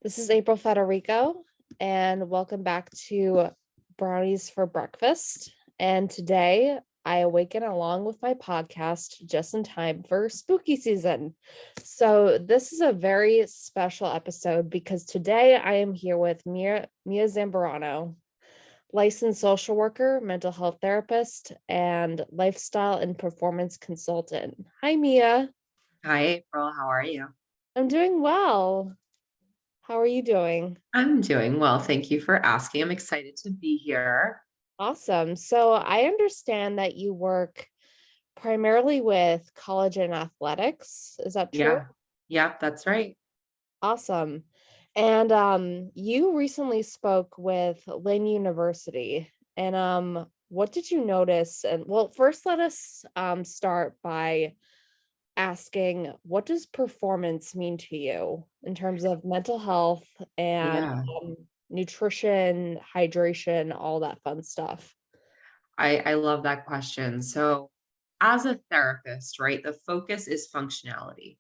This is April Federico, and welcome back to Brownies for Breakfast. And today I awaken along with my podcast just in time for spooky season. So, this is a very special episode because today I am here with Mia Zambarano, licensed social worker, mental health therapist, and lifestyle and performance consultant. Hi, Mia. Hi, April. How are you? I'm doing well. How are you doing? I'm doing well. Thank you for asking. I'm excited to be here. Awesome. So I understand that you work primarily with college and athletics. Is that true? Yeah. Yeah, that's right. Awesome. And you recently spoke with Lynn University. And what did you notice? And well, first let us start by asking, what does performance mean to you in terms of mental health and Yeah. nutrition, hydration, all that fun stuff? I love that question. So, as a therapist, right, the focus is functionality.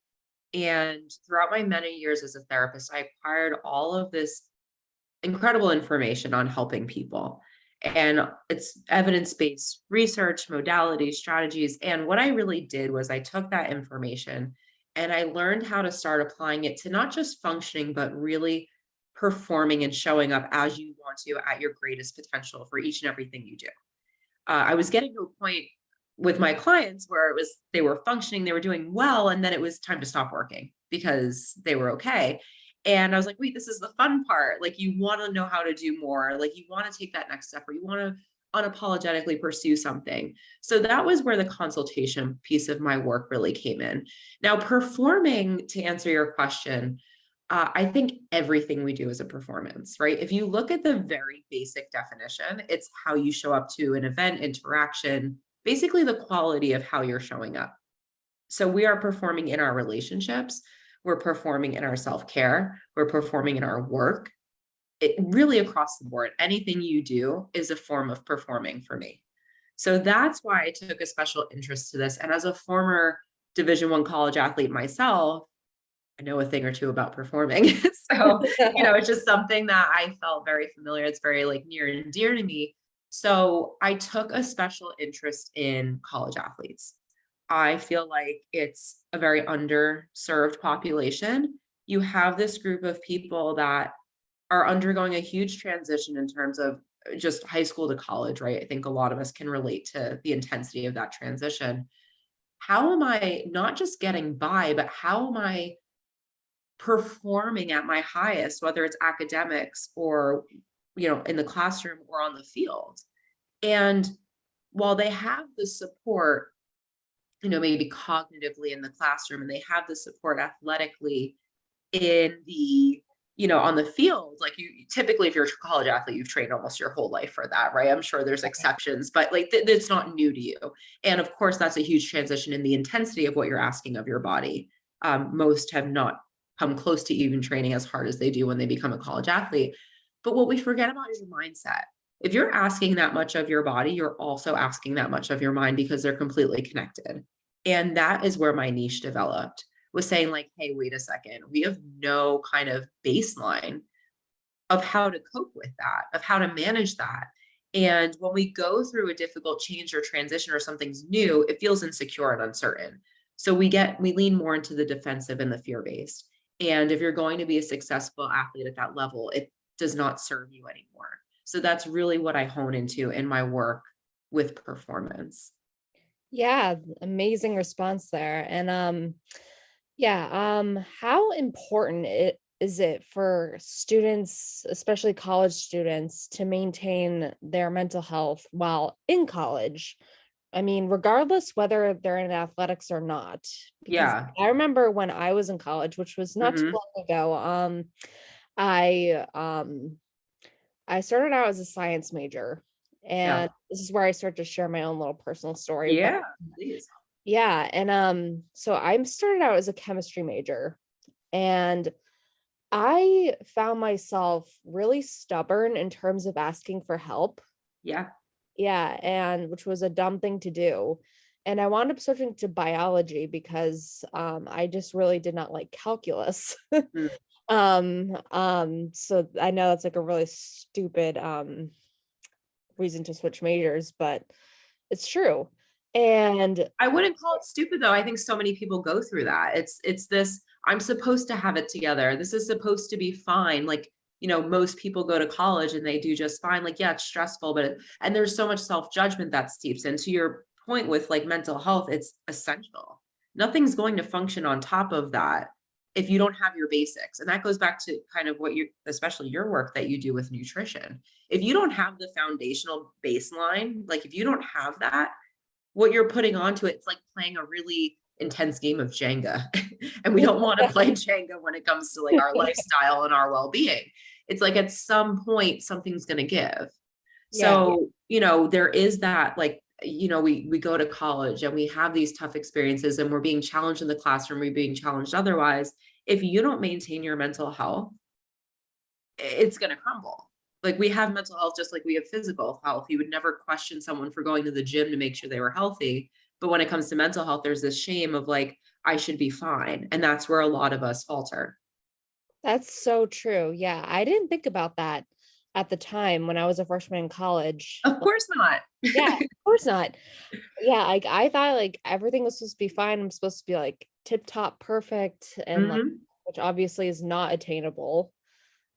And throughout my many years as a therapist, I acquired all of this incredible information on helping people. And it's evidence-based research, modalities, strategies. And what I really did was I took that information and I learned how to start applying it to not just functioning, but really performing and showing up as you want to at your greatest potential for each and everything you do. I was getting to a point with my clients where they were functioning, they were doing well, and then it was time to stop working because they were okay. And I was like, wait, this is the fun part. Like, you want to know how to do more, like, you want to take that next step, or you want to unapologetically pursue something. So that was where the consultation piece of my work really came in. Now, performing, to answer your question, I think everything we do is a performance, right? If you look at the very basic definition, it's how you show up to an event, interaction, basically the quality of how you're showing up. So we are performing in our relationships, we're performing in our self-care, we're performing in our work. It really across the board, anything you do is a form of performing for me. So that's why I took a special interest to this. And as a former Division I college athlete myself, I know a thing or two about performing. So, it's just something that I felt very familiar. It's very like near and dear to me. So I took a special interest in college athletes. I feel like it's a very underserved population. You have this group of people that are undergoing a huge transition in terms of just high school to college, right? I think a lot of us can relate to the intensity of that transition. How am I not just getting by, but how am I performing at my highest, whether it's academics or, in the classroom or on the field? And while they have the support, maybe cognitively in the classroom, and they have the support athletically in the, on the field, like you typically, if you're a college athlete, you've trained almost your whole life for that, right? I'm sure there's exceptions, but like it's not new to you. And of course, that's a huge transition in the intensity of what you're asking of your body. Most have not come close to even training as hard as they do when they become a college athlete. But what we forget about is your mindset. If you're asking that much of your body, you're also asking that much of your mind because they're completely connected. And that is where my niche developed, was saying like, hey, wait a second, we have no kind of baseline of how to cope with that, of how to manage that. And when we go through a difficult change or transition or something's new, it feels insecure and uncertain. So we lean more into the defensive and the fear-based. And if you're going to be a successful athlete at that level, it does not serve you anymore. So that's really what I hone into in my work with performance. Yeah, amazing response there. And yeah, how important is it for students, especially college students, to maintain their mental health while in college? I mean, regardless whether they're in athletics or not, because Yeah. I remember when I was in college, which was not too Hmm. long ago, I I started out as a science major, Yeah. and this is where I start to share my own little personal story. But Yeah. Please. yeah, and so I started out as a chemistry major, and I found myself really stubborn in terms of asking for help. Yeah. Yeah, and which was a dumb thing to do. And I wound up switching to biology because I just really did not like calculus. So I know that's like a really stupid reason to switch majors, but it's true. And I wouldn't call it stupid though. I think so many people go through that. It's this, I'm supposed to have it together. This is supposed to be fine. Like, most people go to college and they do just fine. Like, yeah, it's stressful, and there's so much self-judgment that steeps into your point with like mental health. It's essential. Nothing's going to function on top of that if you don't have your basics. And that goes back to kind of what you, especially your work that you do with nutrition. If you don't have the foundational baseline, like if you don't have that, what you're putting onto it, it's like playing a really intense game of Jenga. And we don't want to play Jenga when it comes to like our lifestyle and our well-being. It's like at some point something's going to give. yeah, So, there is that like, we go to college and we have these tough experiences and we're being challenged in the classroom, we're being challenged otherwise. If you don't maintain your mental health, it's going to crumble. Like we have mental health just like we have physical health. You would never question someone for going to the gym to make sure they were healthy. But when it comes to mental health, there's this shame of like, I should be fine. And that's where a lot of us falter. that's so true. Yeah, I didn't think about that at the time when I was a freshman in college. Of course not. Yeah, of course not. Yeah, like I thought like everything was supposed to be fine. I'm supposed to be like tip top perfect and like Mhm. which obviously is not attainable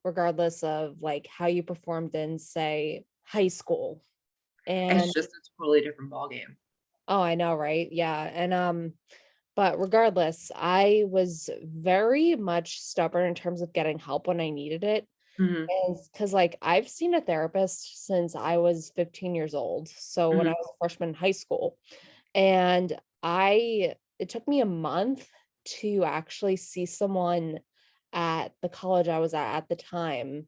regardless of like how you performed in say high school. And It's just a totally different ballgame. oh, I know, right? Yeah. And but regardless, I was very much stubborn in terms of getting help when I needed it. Mhm. Because like I've seen a therapist since I was 15 years old. So when I Mhm. was a freshman in high school. And it took me a month to actually see someone at the college I was at the time,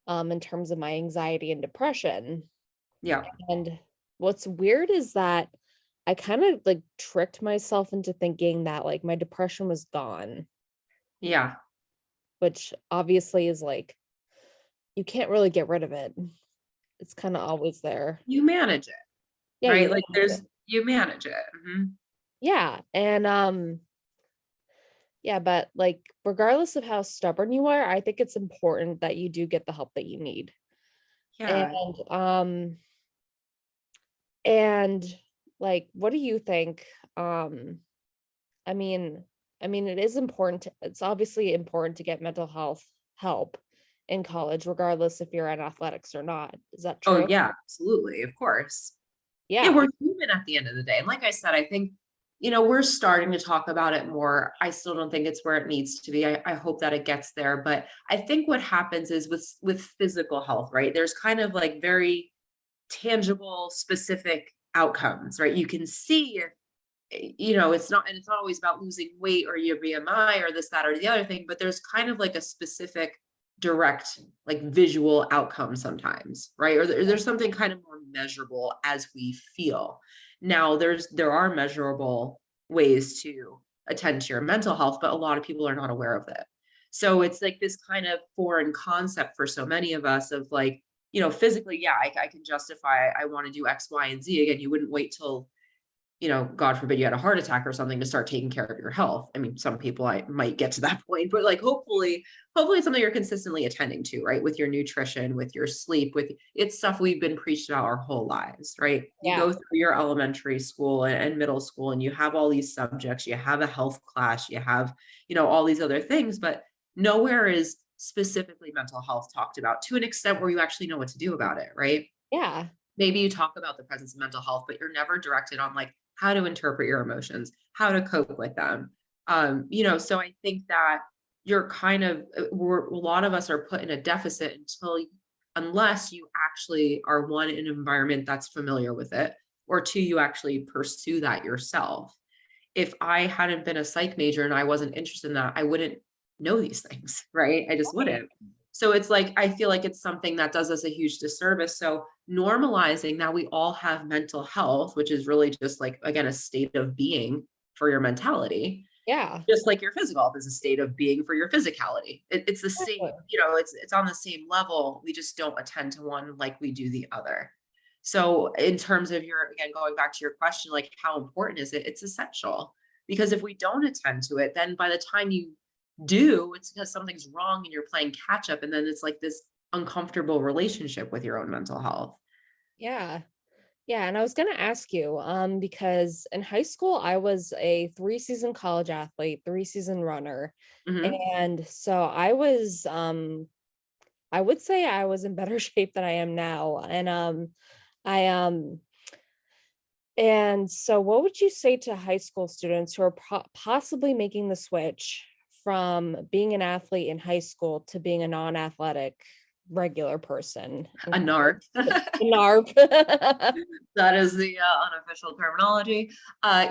in terms of my anxiety and depression. Yeah. And what's weird is that I kind of like tricked myself into thinking that like my depression was gone, Yeah. which obviously is like you can't really get rid of it. It's kind of always there. You manage it, Yeah, right? you Like manage it. you manage it. Mhm. Yeah, and yeah, but like regardless of how stubborn you are, I think it's important that you do get the help that you need. And Yeah. um and like what do you think? Um I mean, it is important it's obviously important to get mental health help in college, regardless if you're in athletics or not. Is that Oh, true? yeah, absolutely. Of course. Yeah, Yeah. we're human at the end of the day. And like I said, I think, we're starting to talk about it more. I still don't think it's where it needs to be. I hope that it gets there. But I think what happens is with physical health, right? There's kind of like very tangible, specific outcomes, right? You can see it's not always about losing weight or your BMI or this, that, or the other thing, but there's kind of like a specific direct, like visual outcome sometimes, right? Or there's something kind of more measurable as we feel. Now, there are measurable ways to attend to your mental health, but a lot of people are not aware of it. So it's like this kind of foreign concept for so many of us of like, physically, yeah, I can justify I want to do X, Y, and Z. Again, you wouldn't wait till God forbid you had a heart attack or something to start taking care of your health. I mean, some people I might get to that point, but like hopefully it's something you're consistently attending to, right? With your nutrition, with your sleep, with it's stuff we've been preached about our whole lives, right? You Yeah. go through your elementary school and middle school and you have all these subjects, you have a health class, you have, all these other things, but nowhere is specifically mental health talked about to an extent where you actually know what to do about it, right? Yeah. Maybe you talk about the presence of mental health, but you're never directed on like how to interpret your emotions, how to cope with them. So I think that you're kind of a lot of us are put in a deficit unless you actually are one in an environment that's familiar with it, or two, you actually pursue that yourself. If I hadn't been a psych major and I wasn't interested in that, I wouldn't know these things, right? I just Right. wouldn't. So it's like, I feel like it's something that does us a huge disservice. So normalizing that we all have mental health, which is really just like, again, a state of being for your mentality, Yeah. just like your physical health is a state of being for your physicality. It's the same, Exactly. it's on the same level. We just don't attend to one like we do the other. So in terms of again, going back to your question, like how important is it? It's essential because if we don't attend to it, then by the time you do, it's because something's wrong and you're playing catch up. And then it's like this uncomfortable relationship with your own mental health. Yeah. Yeah, and I was gonna ask you, because in high school I was a 3-season college athlete, 3-season runner. Hmm. And so I would say I was in better shape than I am now. I and so what would you say to high school students who are possibly making the switch from being an athlete in high school to being a non-athletic regular person in A narc. NARP? That is the unofficial terminology.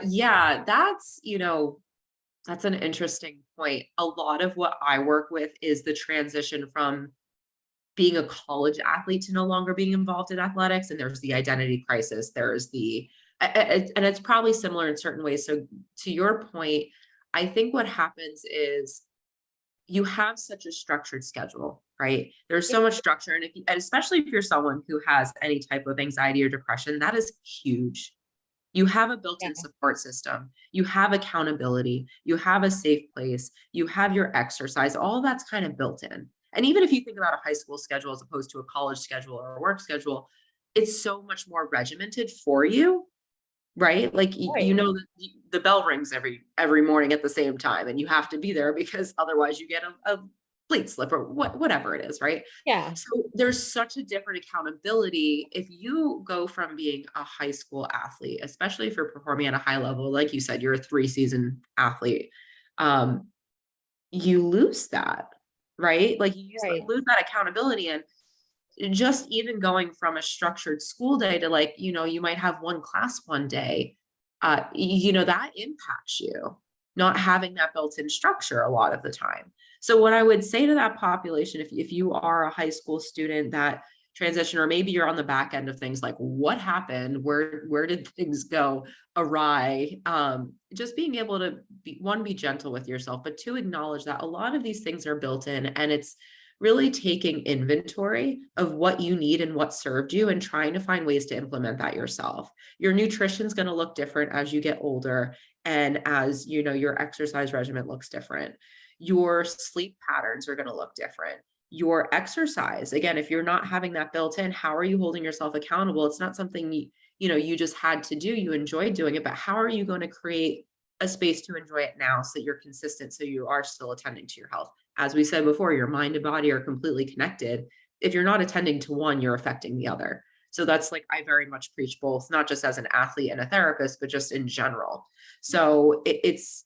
Yeah, that's an interesting point. A lot of what I work with is the transition from being a college athlete to no longer being involved in athletics. And there's the identity crisis. There's and it's probably similar in certain ways. So to your point, I think what happens is you have such a structured schedule, right? There's so much structure. And especially if you're someone who has any type of anxiety or depression, that is huge. You have a Yeah, built-in support system. You have accountability. You have a safe place. You have your exercise. All of that's kind of built in. And even if you think about a high school schedule as opposed to a college schedule or a work schedule, it's so much more regimented for you, right? Like you right. know that the bell rings every morning at the same time, and you have to be there because otherwise you get a plate slip or whatever it is, right? Yeah, So there's such a different accountability if you go from being a high school athlete, especially if you're performing at a high level, like you said, you're a 3-season athlete. Um, you lose that, right? Like right. lose that accountability. And just even going from a structured school day to, like, you might have one class one day, that impacts you, not having that built-in structure a lot of the time. So what I would say to that population, if you are a high school student that transition, or maybe you're on the back end of things, like what happened, where did things go awry, just being able to be gentle with yourself, but to acknowledge that a lot of these things are built in, and it's really taking inventory of what you need and what served you and trying to find ways to implement that yourself. Your nutrition is going to look different as you get older, and as your exercise regimen looks different. Your sleep patterns are going to look different. Your exercise, again, if you're not having that built in, how are you holding yourself accountable? It's not something you just had to do. You enjoyed doing it, but how are you going to create a space to enjoy it now so that you're consistent, so you are still attending to your health? As we said before, your mind and body are completely connected. If you're not attending to one, you're affecting the other. So that's, like, I very much preach both, not just as an athlete and a therapist, but just in general. So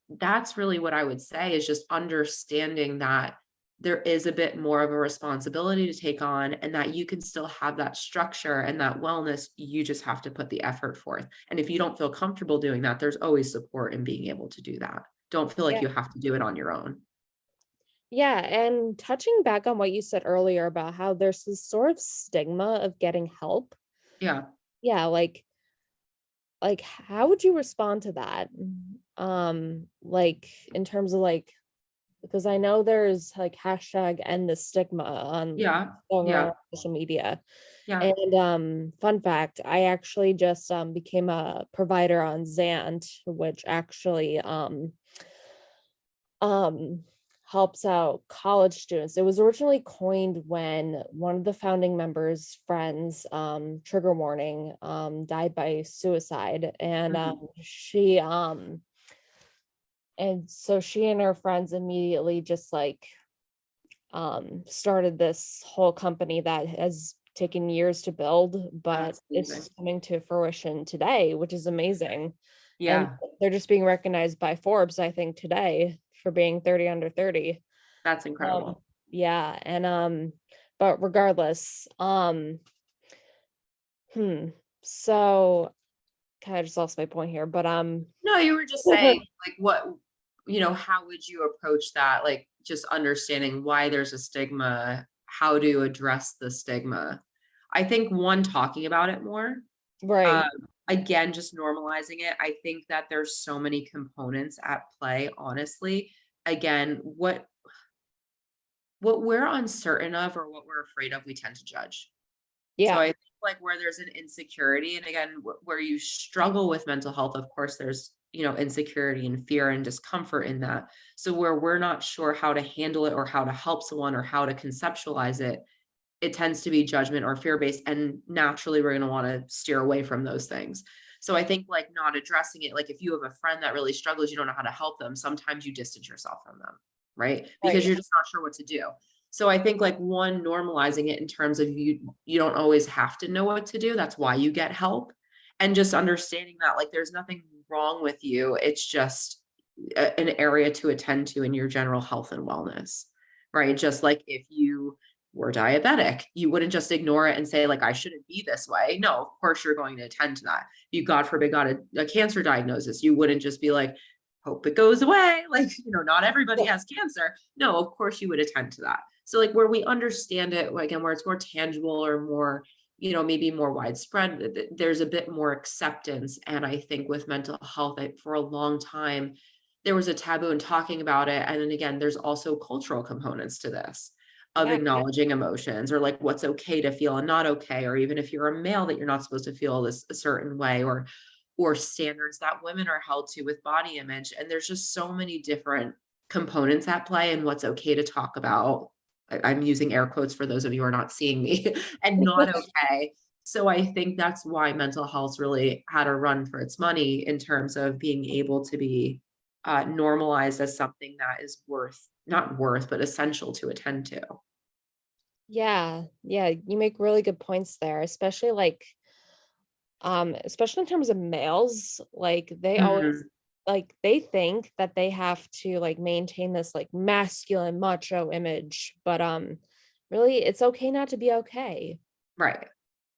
that's really what I would say, is just understanding that there is a bit more of a responsibility to take on, and that you can still have that structure and that wellness. You just have to put the effort forth. And if you don't feel comfortable doing that, there's always support in being able to do that. Don't feel like Yeah. you have to do it on your own. Yeah, and touching back on what you said earlier about how there's this sort of stigma of getting help. Yeah. Yeah, like how would you respond to that? Like in terms of like because I know there's like hashtag end the stigma on Yeah. over Yeah. social media. Yeah. And fun fact, I actually just became a provider on Zant, which actually um helps out college students. It was originally coined when one of the founding members' friends, trigger warning, died by suicide. And Mhm. she and her friends immediately just like started this whole company that has taken years to build, but That's it's amazing. coming to fruition today, which is amazing. And Yeah. they're just being recognized by Forbes, I think, today for being 30 under 30. That's Um, incredible. yeah, and but regardless, hmm. So kind of just lost my point here, but No, you were just saying, like, how would you approach that? Like, just understanding why there's a stigma, how to address the stigma. I think, one, talking about it more. Um, right. Again, just normalizing it. I think that there's so many components at play, honestly. Again, what we're uncertain of or what we're afraid of, we tend to judge. So Yeah. like where there's an insecurity, and again, where you struggle with mental health, of course, there's, insecurity and fear and discomfort in that. So where we're not sure how to handle it or how to help someone or how to conceptualize it, it tends to be judgment or fear based. And naturally, we're going to want to steer away from those things. So I think like not addressing it, like if you have a friend that really struggles, you don't know how to help them, sometimes you distance yourself from them, right? Because Right. you're just not sure what to do. So I think like one, normalizing it in terms of you don't always have to know what to do. That's why you get help. And just understanding that like there's nothing wrong with you. It's just an area to attend to in your general health and wellness, right? Just like if you were diabetic, you wouldn't just ignore it and say like I shouldn't be this way. No, of course you're going to attend to that. You, God forbid, got a cancer diagnosis, you wouldn't just be like, hope it goes away, like, not everybody has cancer. No, of course you would attend to that. So like where we understand it, again, where it's more tangible or more, maybe more widespread, there's a bit more acceptance. And I think with mental health, for a long time there was a taboo in talking about it. And then again, there's also cultural components to this, of Yeah. acknowledging emotions, or like what's okay to feel and not okay, or even if you're a male that you're not supposed to feel this a certain way, or standards that women are held to with body image. And there's just so many different components at play and what's okay to talk about. I'm using air quotes for those of you who are not seeing me, and not okay. So I think that's why mental health really had a run for its money in terms of being able to be normalized as something that is not worth, but essential to attend to. Yeah. Yeah. You make really good points there, especially in terms of males. Like they always Mhm. they think that they have to like maintain this like masculine macho image, but really it's okay not to be okay. Right.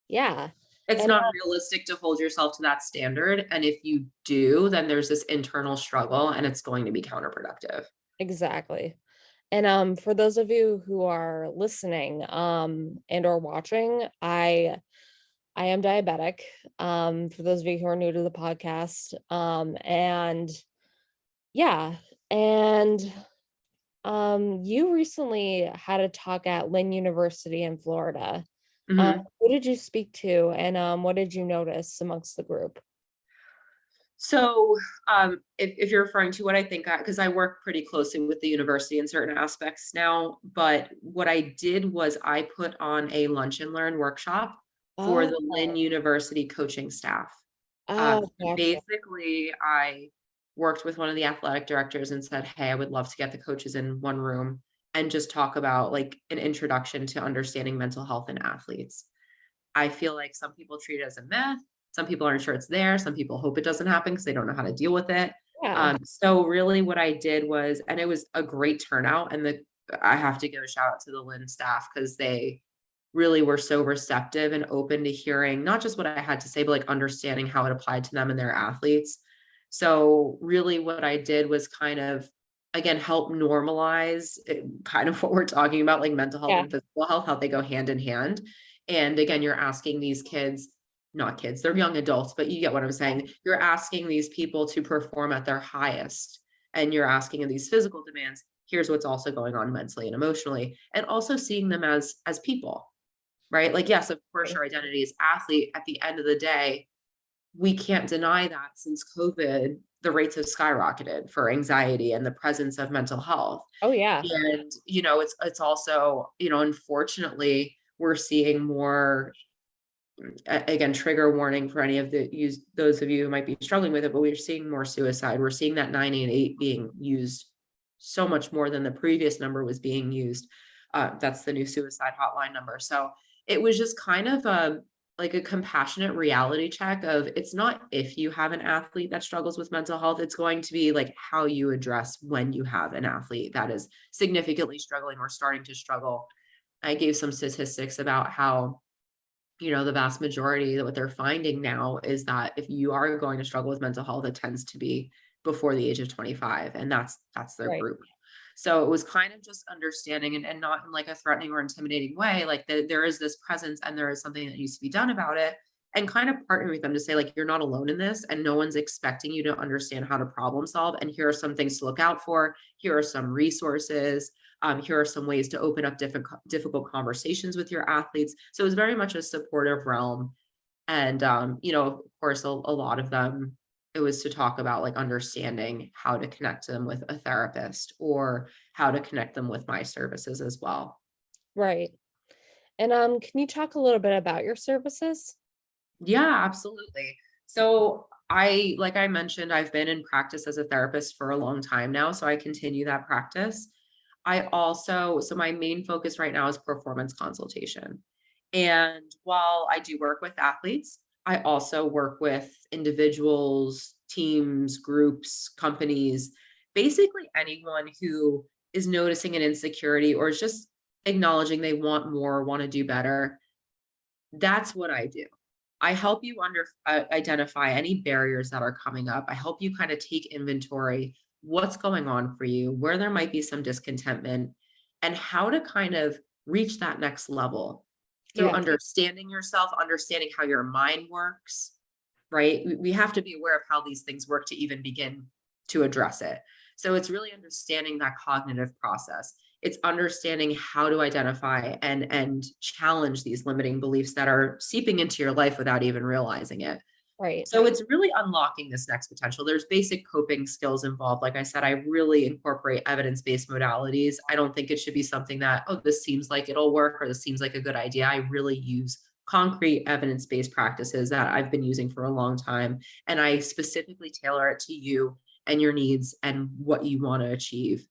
Yeah. It's And not realistic to hold yourself to that standard. And if you do, then there's this internal struggle and it's going to be counterproductive. exactly. And for those of you who are listening and or watching, I am diabetic. For those of you who are new to the podcast. And yeah, and you recently had a talk at Lynn University in Florida. Mhm. Who did you speak to, and what did you notice amongst the group? So, if you're referring to what I think, because I work pretty closely with the university in certain aspects now, but what I did was I put on a lunch and learn workshop for Oh, the Lynn University coaching staff. oh, gotcha. Basically, I worked with one of the athletic directors and said, "Hey, I would love to get the coaches in one room and just talk about like an introduction to understanding mental health in athletes." I feel like some people treat it as a myth. Some people aren't sure it's there. Some people hope it doesn't happen because they don't know how to deal with it. Yeah, So really what I did was, and it was a great turnout, and I have to give a shout out to the Lynn staff because they really were so receptive and open to hearing not just what I had to say, but like understanding how it applied to them and their athletes. So really what I did was kind of, again, help normalize kind of what we're talking about, like mental health yeah, and physical health, how they go hand in hand. And again, you're asking these kids, not kids, they're young adults, but you get what I'm saying. You're asking these people to perform at their highest, and you're asking these physical demands. Here's what's also going on mentally and emotionally, and also seeing them as people, right? Like, yes, of course, right. your identity is athlete. At the end of the day, we can't deny that since COVID, the rates have skyrocketed for anxiety and the presence of mental health. Oh yeah, And, it's also, unfortunately, we're seeing more, again, trigger warning for any of those of you who might be struggling with it, but we're seeing more suicide. We're seeing that 988 being used so much more than the previous number was being used. That's the new suicide hotline number. So it was just kind of like a compassionate reality check of, it's not if you have an athlete that struggles with mental health, it's going to be like how you address when you have an athlete that is significantly struggling or starting to struggle. I gave some statistics about how, the vast majority that what they're finding now is that if you are going to struggle with mental health, it tends to be before the age of 25, and that's their right. group. So it was kind of just understanding, and not in like a threatening or intimidating way, like there is this presence and there is something that needs to be done about it. and kind of partnering with them to say, like, you're not alone in this, and no one's expecting you to understand how to problem solve. And here are some things to look out for. Here are some resources. Here are some ways to open up difficult conversations with your athletes. So it's very much a supportive realm. And, of course, a lot of them, it was to talk about like understanding how to connect them with a therapist or how to connect them with my services as well. Right. And can you talk a little bit about your services? Yeah, absolutely. So like I mentioned, I've been in practice as a therapist for a long time now. So I continue that practice. So my main focus right now is performance consultation. And while I do work with athletes, I also work with individuals, teams, groups, companies, basically anyone who is noticing an insecurity or is just acknowledging they want more, want to do better. That's what I do. I help you identify any barriers that are coming up. I help you kind of take inventory, what's going on for you, where there might be some discontentment, and how to kind of reach that next level through Yeah. understanding yourself, understanding how your mind works, right? We have to be aware of how these things work to even begin to address it. So it's really understanding that cognitive process. It's understanding how to identify and challenge these limiting beliefs that are seeping into your life without even realizing it. Right. So it's really unlocking this next potential. There's basic coping skills involved. Like I said, I really incorporate evidence-based modalities. I don't think it should be something that, oh, this seems like it'll work or this seems like a good idea. I really use concrete evidence-based practices that I've been using for a long time. And I specifically tailor it to you and your needs and what you want to achieve.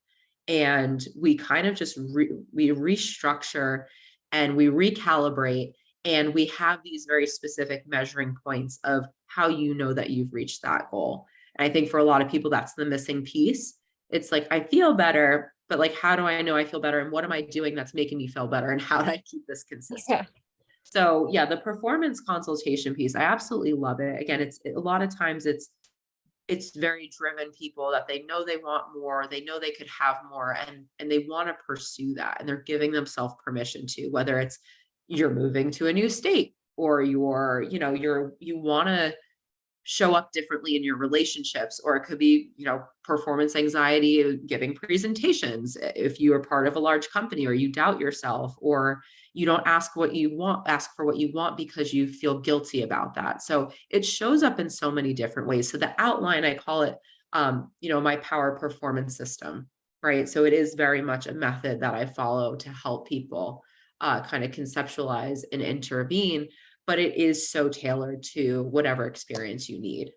And we kind of just we restructure and we recalibrate, and we have these very specific measuring points of how you know that you've reached that goal. And I think for a lot of people, that's the missing piece. It's like, I feel better, but like, how do I know I feel better? And what am I doing that's making me feel better? And how do I keep this consistent? Yeah. So yeah, the performance consultation piece, I absolutely love it. Again, it's a lot of times it's very driven people that they know they want more, they know they could have more, and they want to pursue that, and they're giving themselves permission to, whether it's you're moving to a new state or you want to show up differently in your relationships, or it could be, performance anxiety, giving presentations, if you are part of a large company, or you doubt yourself, or you don't ask for what you want because you feel guilty about that. So it shows up in so many different ways. So the outline, I call it, my power performance system, right? So it is very much a method that I follow to help people kind of conceptualize and intervene, but it is so tailored to whatever experience you need.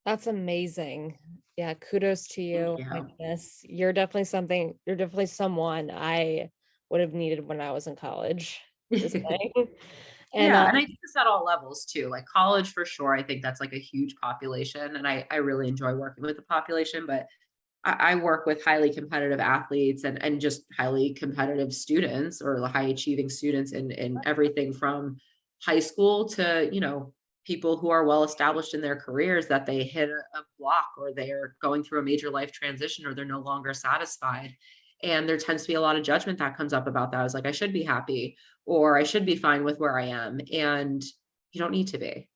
That's amazing. Yeah, kudos to Thank you. My you. goodness. You're definitely someone I would have needed when I was in college, just saying. And Yeah, and I do this at all levels too, like college for sure. I think that's like a huge population, and I really enjoy working with the population, but I work with highly competitive athletes and just highly competitive students, or the high achieving students in everything from high school to, people who are well established in their careers, that they hit a block, or they're going through a major life transition, or they're no longer satisfied. And there tends to be a lot of judgment that comes up about that. I was like, I should be happy, or I should be fine with where I am. And you don't need to be.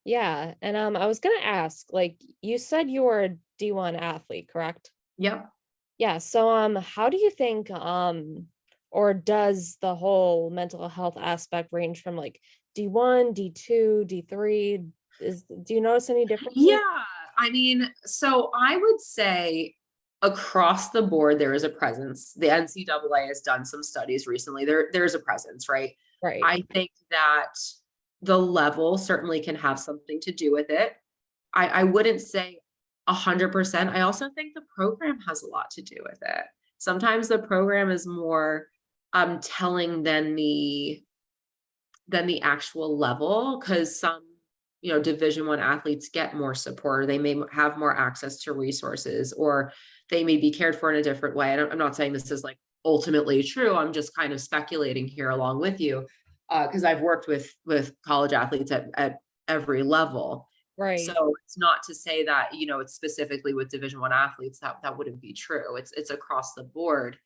yeah, and I was gonna ask, like you said you were a D1 athlete, correct? Yep. Yeah, so how do you think or does the whole mental health aspect range from like D1, D2, D3? Do you notice any differences? Yeah, I mean, so I would say across the board there is a presence. The NCAA has done some studies recently. There's a presence, right? Right. I think that the level certainly can have something to do with it. I wouldn't say 100%. I also think the program has a lot to do with it. Sometimes the program is more telling than the actual level, because some, Division 1 athletes get more support, or they may have more access to resources, or they may be cared for in a different way. And I'm not saying this is like ultimately true, I'm just kind of speculating here along with you, because I've worked with college athletes at every level. So Right. it's not to say that, it's specifically with Division 1 athletes that wouldn't be true. It's across the board.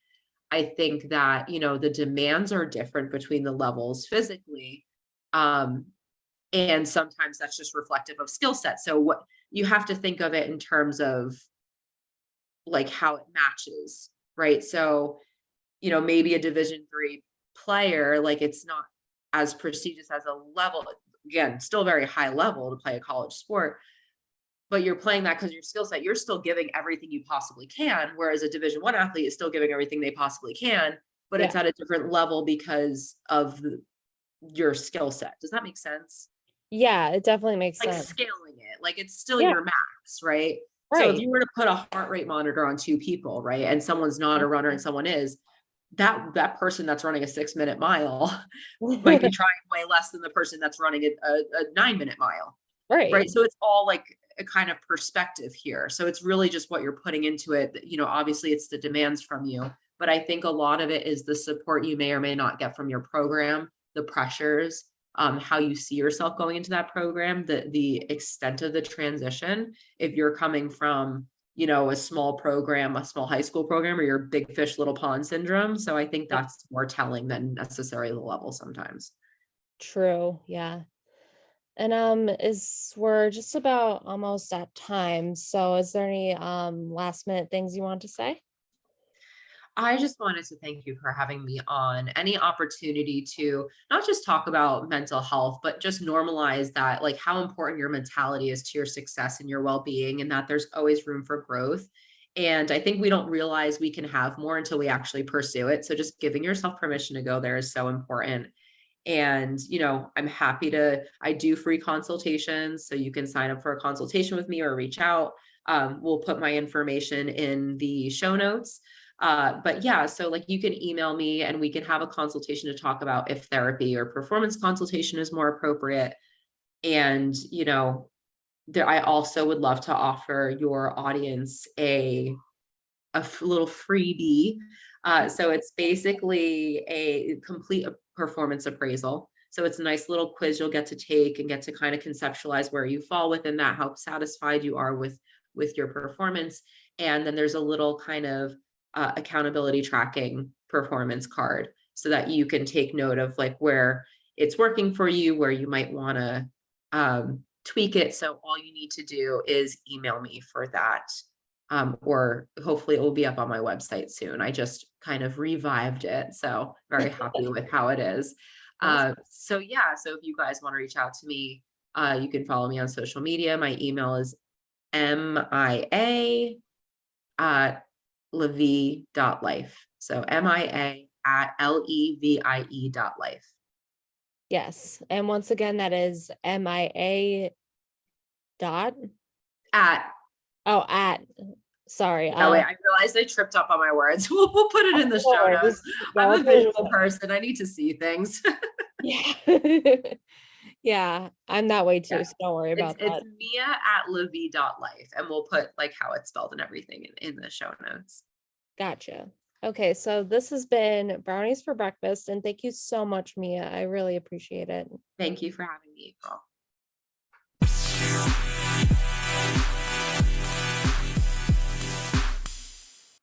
I think that, the demands are different between the levels physically. Um, And sometimes that's just reflective of skill set. So what you have to think of it in terms of like how it matches, right? So, maybe a Division 3 player, like it's not as prestigious as a level, again, still very high level to play a college sport, but you're playing that because your skill set, you're still giving everything you possibly can. Whereas a Division 1 athlete is still giving everything they possibly can, but Yeah. it's at a different level because of your skill set. Does that make sense? Yeah, it definitely makes Like sense. scaling it, like it's still Yeah, your max, right? So if right. you were to put a heart rate monitor on two people, right, and someone's not a runner and someone is, that person that's running a 6-minute mile might be trying way less than the person that's running a 9-minute mile, Right. right? So it's all like a kind of perspective here. So it's really just what you're putting into it. Obviously it's the demands from you, but I think a lot of it is the support you may or may not get from your program, the pressures, how you see yourself going into that program, the extent of the transition. If you're coming from, a small program, a small high school program, or your big fish, little pond syndrome. So I think Yeah, that's more telling than necessarily the level sometimes. true. Yeah. And is we're just about almost at time. So is there any last minute things you want to say? I just wanted to thank you for having me on. Any opportunity to not just talk about mental health, but just normalize that, like how important your mentality is to your success and your well being, and that there's always room for growth. And I think we don't realize we can have more until we actually pursue it. So just giving yourself permission to go there is so important. And, I'm happy I do free consultations. So you can sign up for a consultation with me or reach out. We'll put my information in the show notes. But yeah, so like you can email me and we can have a consultation to talk about if therapy or performance consultation is more appropriate. And, I also would love to offer your audience a little freebie. So it's basically a complete performance appraisal. So it's a nice little quiz you'll get to take and get to kind of conceptualize where you fall within that, how satisfied you are with your performance. And then there's a little kind of accountability tracking performance card so that you can take note of like where it's working for you, where you might want to tweak it. So all you need to do is email me for that, or hopefully it will be up on my website soon. I just kind of revived it. So very happy with how it is. Awesome. So yeah, so if you guys want to reach out to me, you can follow me on social media. My email is MIA at levie.life. So MIA at LEVIE.life. Yes. And once again, that is MIA dot. At Oh, at sorry. Yeah, wait, I realized I tripped up on my words. We'll put it in the No show notes. worries. Yeah, I'm we'll a put it visual person. I need to see things. yeah. Yeah, I'm that way Yeah. too, so don't worry It's about it's that. Mia at Livy.life, and we'll put like how it's spelled and everything in the show notes. Gotcha. Okay, so this has been Brownies for Breakfast, and thank you so much, Mia. I really appreciate it. Thank you for having me, April.